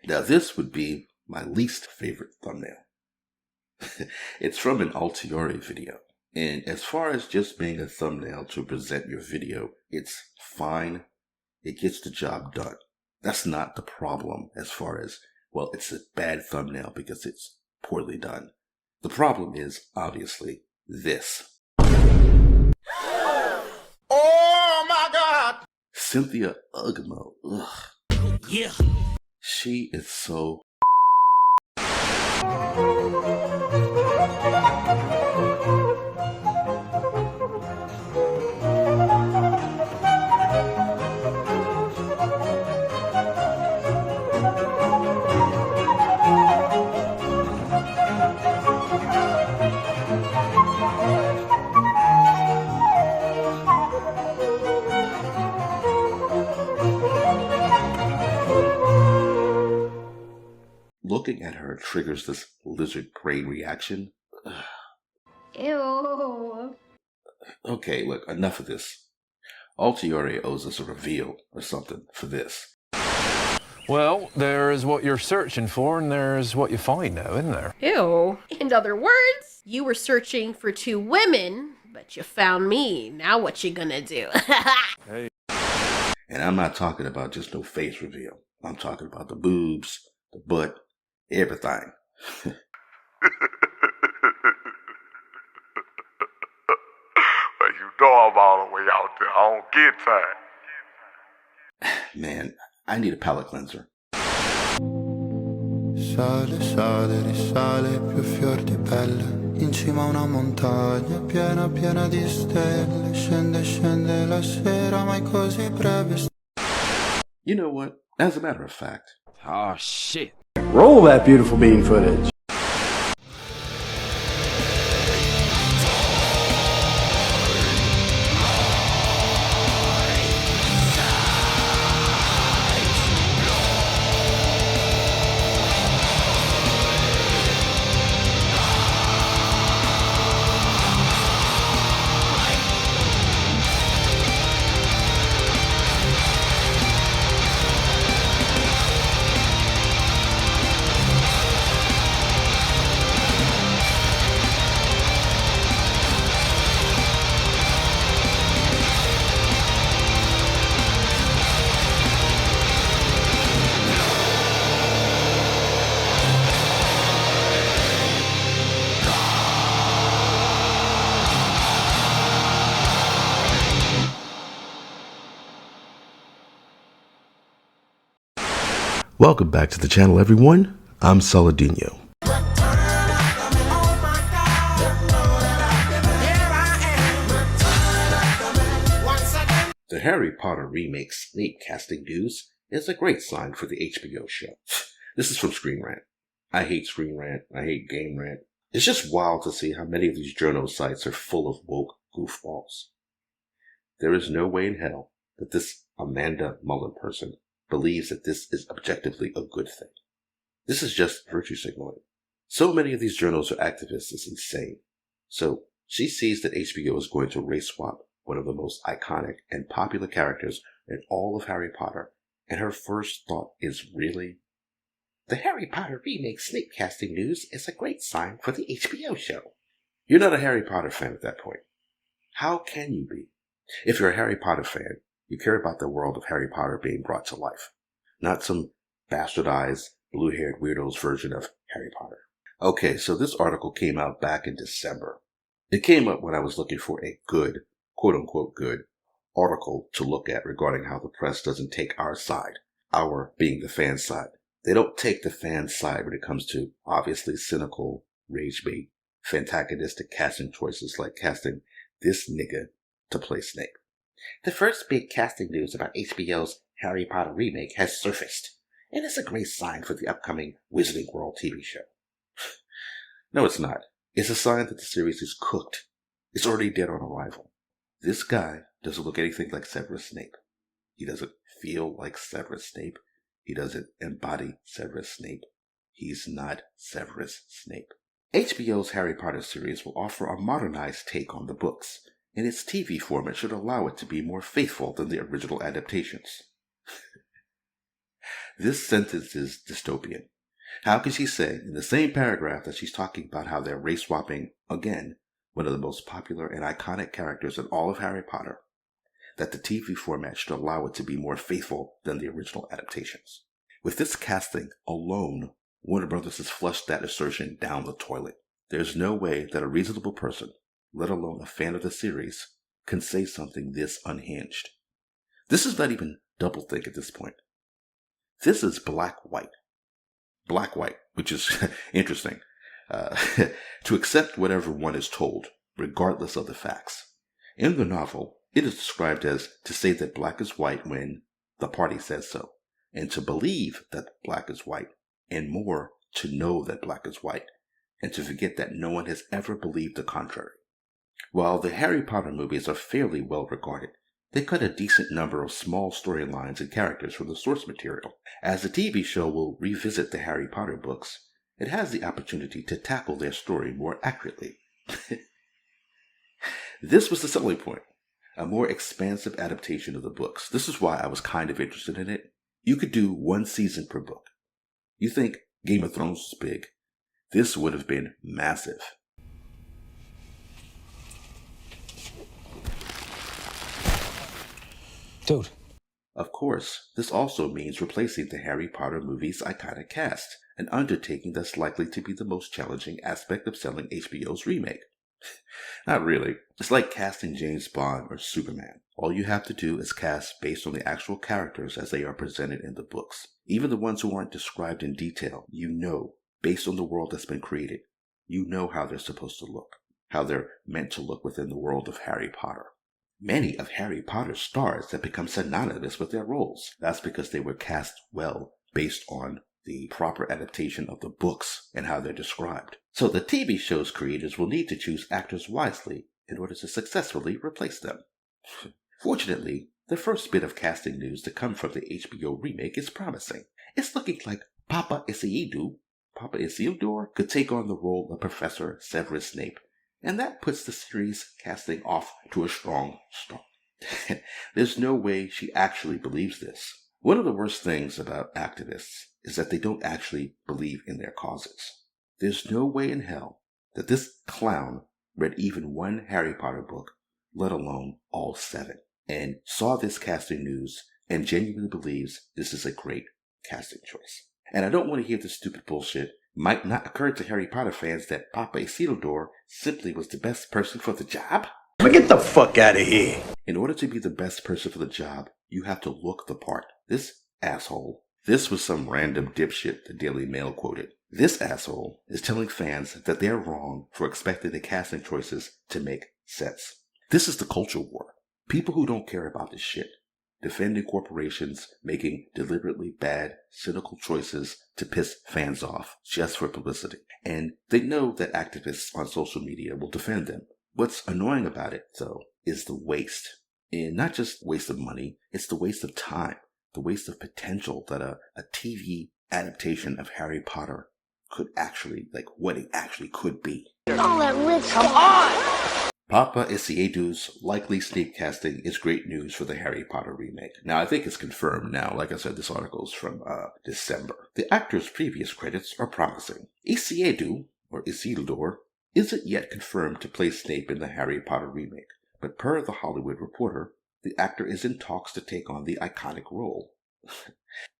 Now this would be my least favorite thumbnail. It's from an Altiori video. And as far as just being a thumbnail to present your video, it's fine. It gets the job done. That's not the problem as far as, well, it's a bad thumbnail because it's poorly done. The problem is, obviously, this. Oh my God! Cynthia Ugmo. Ugh. Yeah. She is so looking at her triggers this lizard brain reaction. Ugh. Ew. Okay, look, enough of this. Altiori owes us a reveal or something for this. Well, there's what you're searching for, and there's what you find now, isn't there? Ew. In other words, you were searching for two women, but you found me. Now what you gonna do? Hey. And I'm not talking about just no face reveal. I'm talking about the boobs, the butt, everything. But you know I'm all the way out there. I don't get time. Man, I need a palate cleanser. Sale, sale, risale, più fior di pelle. In cima a una montagna piena, piena di stelle. Scende, scende la sera, ma è così breve. You know what? As a matter of fact, Oh, shit. Roll that beautiful bean footage. welcome back to the channel, everyone. I'm Saladino. The Harry Potter remake Snape casting news is a great sign for the HBO show. This is from Screen Rant. I hate Screen Rant. I hate Game Rant. It's just wild to see how many of these journal sites are full of woke goofballs. There is no way in hell that this Amanda Mullen person believes that this is objectively a good thing. This is just virtue signaling. So many of these journals are activists, it's insane. So she sees that HBO is going to race swap one of the most iconic and popular characters in all of Harry Potter, and her first thought is really, the Harry Potter remake Snape casting news is a great sign for the HBO show. You're not a Harry Potter fan at that point. How can you be? If you're a Harry Potter fan, you care about the world of Harry Potter being brought to life, not some bastardized, blue-haired weirdo's version of Harry Potter. Okay, so this article came out back in December. It came up when I was looking for a good, quote-unquote good, article to look at regarding how the press doesn't take our side, our being the fan side. They don't take the fan side when it comes to obviously cynical, rage bait, fantagonistic casting choices like casting this nigga to play Snape. The first big casting news about HBO's Harry Potter remake has surfaced, and it's a great sign for the upcoming Wizarding World TV show. No, it's not. It's a sign that the series is cooked. It's already dead on arrival. This guy doesn't look anything like Severus Snape. He doesn't feel like Severus Snape. He doesn't embody Severus Snape. He's not Severus Snape. HBO's Harry Potter series will offer a modernized take on the books, and its TV format should allow it to be more faithful than the original adaptations. This sentence is dystopian. How can she say, in the same paragraph that she's talking about how they're race swapping, again, one of the most popular and iconic characters in all of Harry Potter, that the TV format should allow it to be more faithful than the original adaptations? With this casting alone, Warner Brothers has flushed that assertion down the toilet. There's no way that a reasonable person, let alone a fan of the series, can say something this unhinged. This is not even doublethink at this point. This is black-white. Black-white, which is interesting. To accept whatever one is told, regardless of the facts. In the novel, it is described as to say that black is white when the party says so, and to believe that black is white, and more, to know that black is white, and to forget that no one has ever believed the contrary. While the Harry Potter movies are fairly well regarded, they cut a decent number of small storylines and characters from the source material. As the TV show will revisit the Harry Potter books, it has the opportunity to tackle their story more accurately. This was the selling point, a more expansive adaptation of the books. This is why I was kind of interested in it. You could do one season per book. You think Game of Thrones was big? This would have been massive. Dude. Of course, this also means replacing the Harry Potter movie's iconic cast, an undertaking that's likely to be the most challenging aspect of selling HBO's remake. Not really. It's like casting James Bond or Superman. All you have to do is cast based on the actual characters as they are presented in the books. Even the ones who aren't described in detail, you know, based on the world that's been created, you know how they're supposed to look, how they're meant to look within the world of Harry Potter. Many of Harry Potter's stars have become synonymous with their roles. That's because they were cast well based on the proper adaptation of the books and how they're described. So the TV show's creators will need to choose actors wisely in order to successfully replace them. Fortunately, the first bit of casting news to come from the HBO remake is promising. It's looking like Papa Isildur could take on the role of Professor Severus Snape, and that puts the series casting off to a strong start. There's no way she actually believes this. One of the worst things about activists is that they don't actually believe in their causes. There's no way in hell that this clown read even one Harry Potter book, let alone all 7, and saw this casting news and genuinely believes this is a great casting choice. And I don't want to hear this stupid bullshit. Might not occur to Harry Potter fans that Papa Isildur simply was the best person for the job? Get the fuck out of here. In order to be the best person for the job, you have to look the part. This was some random dipshit the Daily Mail quoted. This asshole is telling fans that they're wrong for expecting the casting choices to make sense. This is the culture war. People who don't care about this shit, defending corporations making deliberately bad, cynical choices to piss fans off just for publicity. And they know that activists on social media will defend them. What's annoying about it, though, is the waste. And not just waste of money, it's the waste of time, the waste of potential that a TV adaptation of Harry Potter could actually, what it actually could be. All that rich come on! Papa Isiedou's likely Snape casting is great news for the Harry Potter remake. Now, I think it's confirmed now. Like I said, this article is from December. The actor's previous credits are promising. Isiedou, or Isildur, isn't yet confirmed to play Snape in the Harry Potter remake, but per The Hollywood Reporter, the actor is in talks to take on the iconic role.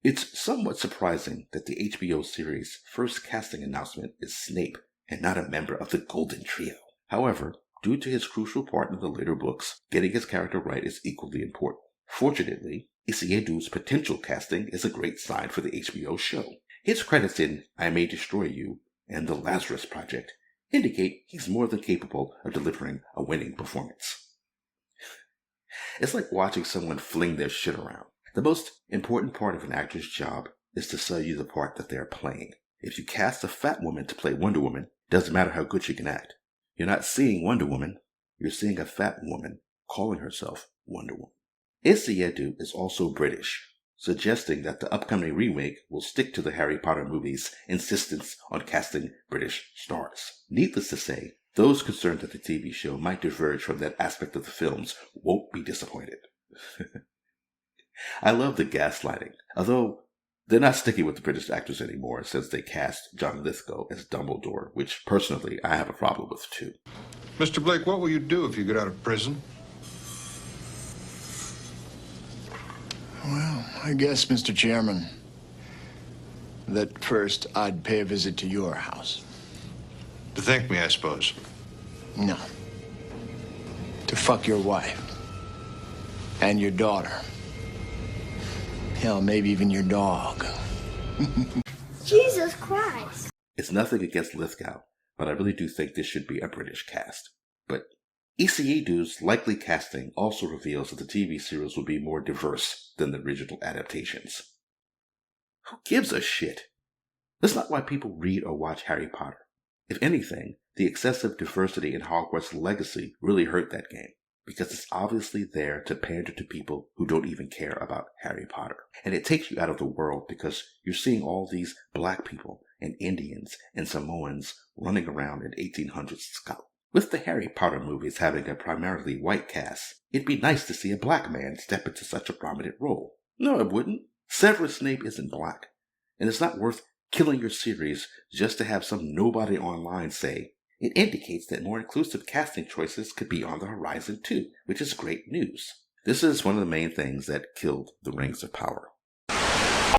It's somewhat surprising that the HBO series' first casting announcement is Snape and not a member of the Golden Trio. However, due to his crucial part in the later books, getting his character right is equally important. Fortunately, Isiedou's potential casting is a great sign for the HBO show. His credits in I May Destroy You and The Lazarus Project indicate he's more than capable of delivering a winning performance. It's like watching someone fling their shit around. The most important part of an actor's job is to sell you the part that they're playing. If you cast a fat woman to play Wonder Woman, doesn't matter how good she can act. You're not seeing Wonder Woman, you're seeing a fat woman calling herself Wonder Woman. Isiedou is also British, suggesting that the upcoming remake will stick to the Harry Potter movies' insistence on casting British stars. Needless to say, those concerned that the TV show might diverge from that aspect of the films won't be disappointed. I love the gaslighting. Although They're not sticking with the British actors anymore since they cast John Lithgow as Dumbledore, which personally I have a problem with too. Mr. Blake, what will you do if you get out of prison? Well, I guess, Mr. Chairman, that first I'd pay a visit to your house. To thank me, I suppose. No. To fuck your wife. And your daughter. Hell, maybe even your dog. Jesus Christ. It's nothing against Lithgow, but I really do think this should be a British cast. But ECADU's likely casting also reveals that the TV series will be more diverse than the original adaptations. Who gives a shit? That's not why people read or watch Harry Potter. If anything, the excessive diversity in Hogwarts Legacy really hurt that game, because it's obviously there to pander to people who don't even care about Harry Potter. And it takes you out of the world because you're seeing all these black people and Indians and Samoans running around in 1800s Scotland. With the Harry Potter movies having a primarily white cast, it'd be nice to see a black man step into such a prominent role. No, it wouldn't. Severus Snape isn't black, and it's not worth killing your series just to have some nobody online say, it indicates that more inclusive casting choices could be on the horizon too, which is great news. This is one of the main things that killed the Rings of Power.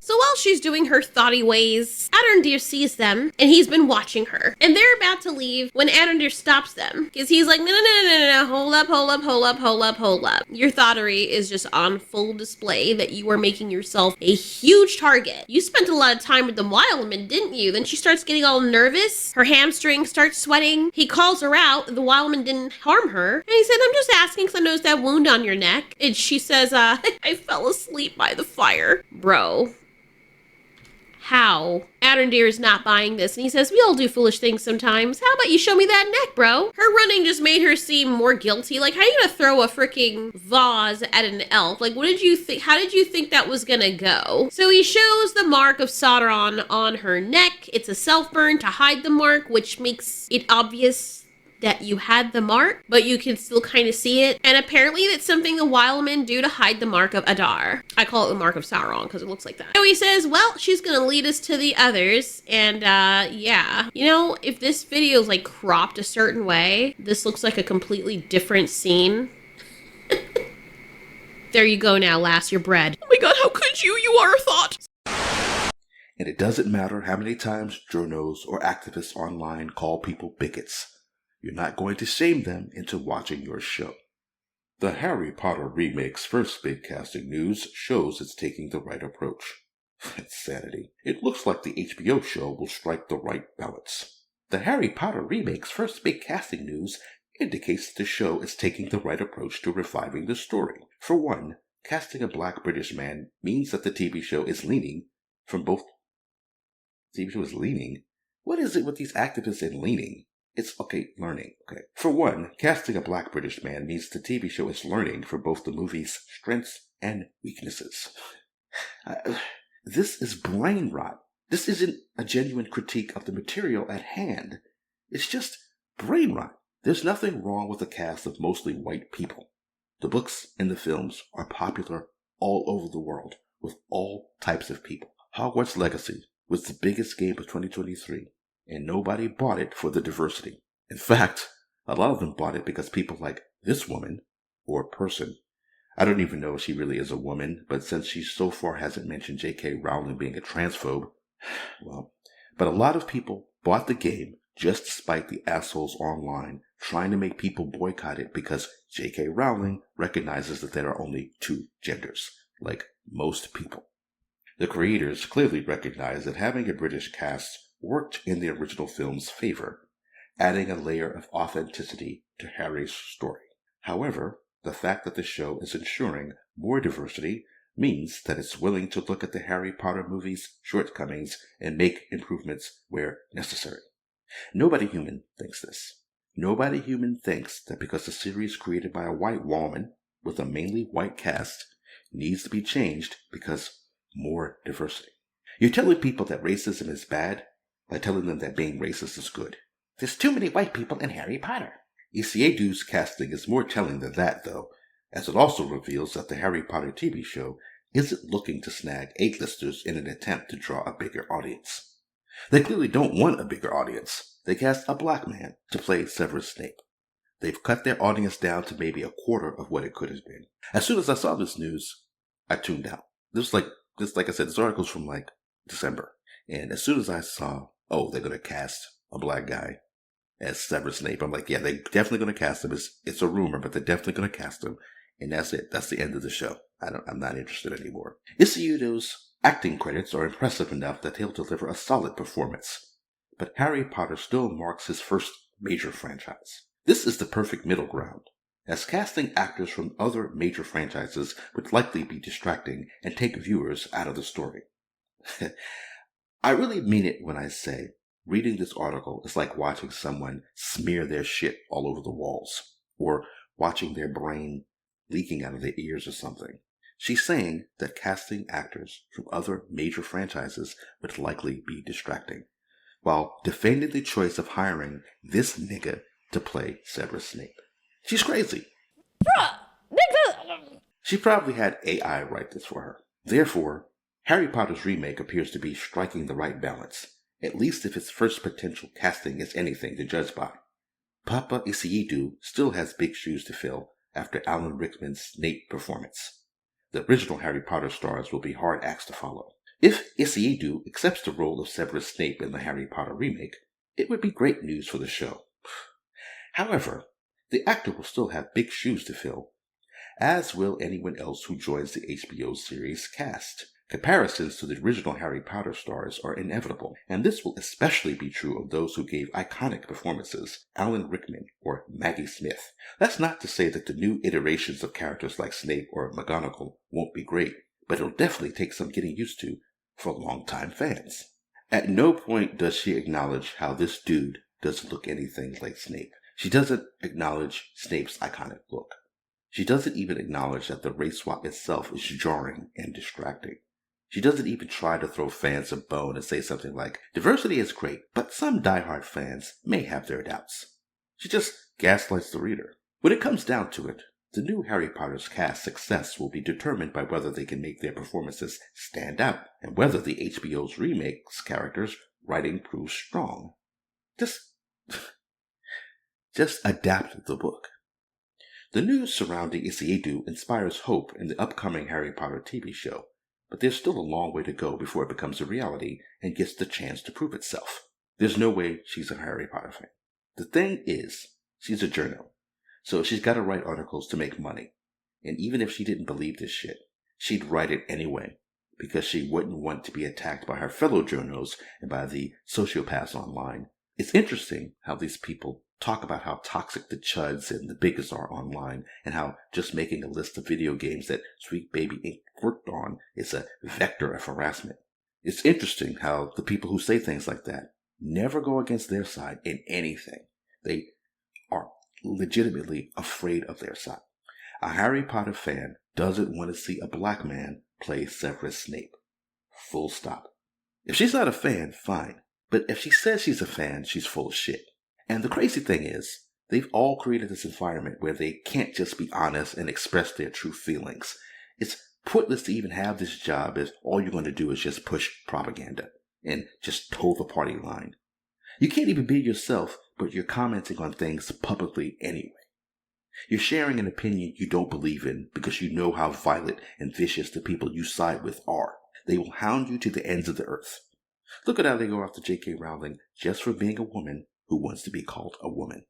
So while she's doing her thoughty ways, Arondir sees them, and he's been watching her. And they're about to leave when Arondir stops them, because he's like, no, hold up. Your thoughtery is just on full display that you are making yourself a huge target. You spent a lot of time with the Wildman, didn't you? Then she starts getting all nervous. Her hamstring starts sweating. He calls her out. The Wildman didn't harm her. And he said, I'm just asking because I noticed that wound on your neck. And she says, I fell asleep by the fire. Bro. How? Arondir is not buying this, and he says, we all do foolish things sometimes. How about you show me that neck, bro? Her running just made her seem more guilty. Like, how are you gonna throw a freaking vase at an elf? Like, what did you think? How did you think that was gonna go? So he shows the mark of Sauron on her neck. It's a self-burn to hide the mark, which makes it obvious that you had the mark, but you can still kind of see it. And apparently that's something the Wildmen do to hide the mark of Adar. I call it the mark of Sauron because it looks like that. So he says, well, she's gonna lead us to the others. And yeah, you know, if this video is like cropped a certain way, this looks like a completely different scene. There you go now, lass, your bread. Oh my god, how could you? You are a thought. And it doesn't matter how many times journos or activists online call people bigots. You're not going to shame them into watching your show. The Harry Potter remake's first big casting news shows it's taking the right approach. Insanity. It looks like the HBO show will strike the right balance. The Harry Potter remake's first big casting news indicates that the show is taking the right approach to reviving the story. For one, casting a black British man means that the TV show is leaning from both... The TV show is leaning? What is it with these activists and leaning? It's, okay, learning, okay. For one, casting a black British man means the TV show is learning from both the movie's strengths and weaknesses. This is brain rot. This isn't a genuine critique of the material at hand. It's just brain rot. There's nothing wrong with a cast of mostly white people. The books and the films are popular all over the world with all types of people. Hogwarts Legacy was the biggest game of 2023. And nobody bought it for the diversity. In fact, a lot of them bought it because people like this woman, or person, I don't even know if she really is a woman, but since she so far hasn't mentioned J.K. Rowling being a transphobe, well, but a lot of people bought the game just despite the assholes online trying to make people boycott it because J.K. Rowling recognizes that there are only two genders, like most people. The creators clearly recognize that having a British cast worked in the original film's favor, adding a layer of authenticity to Harry's story. However, the fact that the show is ensuring more diversity means that it's willing to look at the Harry Potter movie's shortcomings and make improvements where necessary. Nobody human thinks this. Nobody human thinks that because the series created by a white woman with a mainly white cast needs to be changed because more diversity. You're telling people that racism is bad by telling them that being racist is good. There's too many white people in Harry Potter. ECADU's casting is more telling than that, though, as it also reveals that the Harry Potter TV show isn't looking to snag A-listers in an attempt to draw a bigger audience. They clearly don't want a bigger audience. They cast a black man to play Severus Snape. They've cut their audience down to maybe a quarter of what it could have been. As soon as I saw this news, I tuned out. Like I said, this article's from like December. And as soon as I saw, oh, they're going to cast a black guy as Severus Snape, I'm like, yeah, they're definitely going to cast him. It's a rumor, but they're definitely going to cast him. And that's it. That's the end of the show. I'm not interested anymore. Isiudo's acting credits are impressive enough that he'll deliver a solid performance. But Harry Potter still marks his first major franchise. This is the perfect middle ground, as casting actors from other major franchises would likely be distracting and take viewers out of the story. I really mean it when I say reading this article is like watching someone smear their shit all over the walls, or watching their brain leaking out of their ears or something. She's saying that casting actors from other major franchises would likely be distracting, while defending the choice of hiring this nigga to play Severus Snape. She's crazy. She probably had AI write this for her. Therefore, Harry Potter's remake appears to be striking the right balance, at least if its first potential casting is anything to judge by. Papa Isiudo still has big shoes to fill after Alan Rickman's Snape performance. The original Harry Potter stars will be hard acts to follow. If Isiudo accepts the role of Severus Snape in the Harry Potter remake, it would be great news for the show. However, the actor will still have big shoes to fill, as will anyone else who joins the HBO series cast. Comparisons to the original Harry Potter stars are inevitable, and this will especially be true of those who gave iconic performances, Alan Rickman or Maggie Smith. That's not to say that the new iterations of characters like Snape or McGonagall won't be great, but it'll definitely take some getting used to for longtime fans. At no point does she acknowledge how this dude doesn't look anything like Snape. She doesn't acknowledge Snape's iconic look. She doesn't even acknowledge that the race swap itself is jarring and distracting. She doesn't even try to throw fans a bone and say something like, diversity is great, but some diehard fans may have their doubts. She just gaslights the reader. When it comes down to it, the new Harry Potter's cast success will be determined by whether they can make their performances stand out, and whether the HBO's remake's characters' writing proves strong. Just adapt the book. The news surrounding Isiudo inspires hope in the upcoming Harry Potter TV show, but there's still a long way to go before it becomes a reality and gets the chance to prove itself. There's no way she's a Harry Potter fan. The thing is, she's a journo, so she's got to write articles to make money. And even if she didn't believe this shit, she'd write it anyway, because she wouldn't want to be attacked by her fellow journos and by the sociopaths online. It's interesting how these people talk about how toxic the chuds and the bigots are online, and how just making a list of video games that Sweet Baby Inc. worked on is a vector of harassment. It's interesting how the people who say things like that never go against their side in anything. They are legitimately afraid of their side. A Harry Potter fan doesn't want to see a black man play Severus Snape. Full stop. If she's not a fan, fine. But if she says she's a fan, she's full of shit. And the crazy thing is, they've all created this environment where they can't just be honest and express their true feelings. It's pointless to even have this job if all you're going to do is just push propaganda and just toe the party line. You can't even be yourself, but you're commenting on things publicly anyway. You're sharing an opinion you don't believe in because you know how violent and vicious the people you side with are. They will hound you to the ends of the earth. Look at how they go after J.K. Rowling just for being a woman who wants to be called a woman.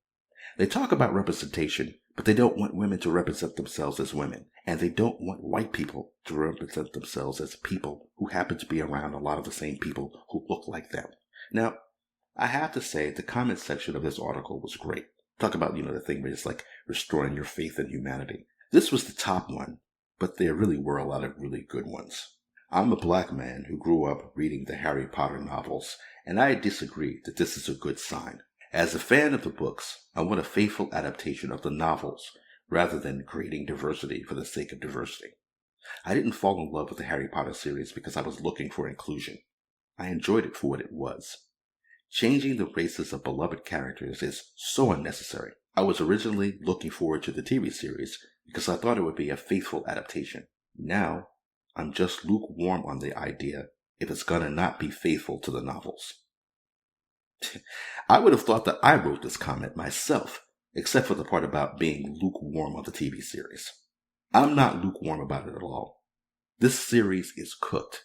They talk about representation, but they don't want women to represent themselves as women. And they don't want white people to represent themselves as people who happen to be around a lot of the same people who look like them. Now, I have to say the comment section of this article was great. Talk about, the thing where it's like restoring your faith in humanity. This was the top one, but there really were a lot of really good ones. I'm a black man who grew up reading the Harry Potter novels, and I disagree that this is a good sign. As a fan of the books, I want a faithful adaptation of the novels, rather than creating diversity for the sake of diversity. I didn't fall in love with the Harry Potter series because I was looking for inclusion. I enjoyed it for what it was. Changing the races of beloved characters is so unnecessary. I was originally looking forward to the TV series because I thought it would be a faithful adaptation. Now, I'm just lukewarm on the idea if it's gonna not be faithful to the novels. I would have thought that I wrote this comment myself, except for the part about being lukewarm on the TV series. I'm not lukewarm about it at all. This series is cooked.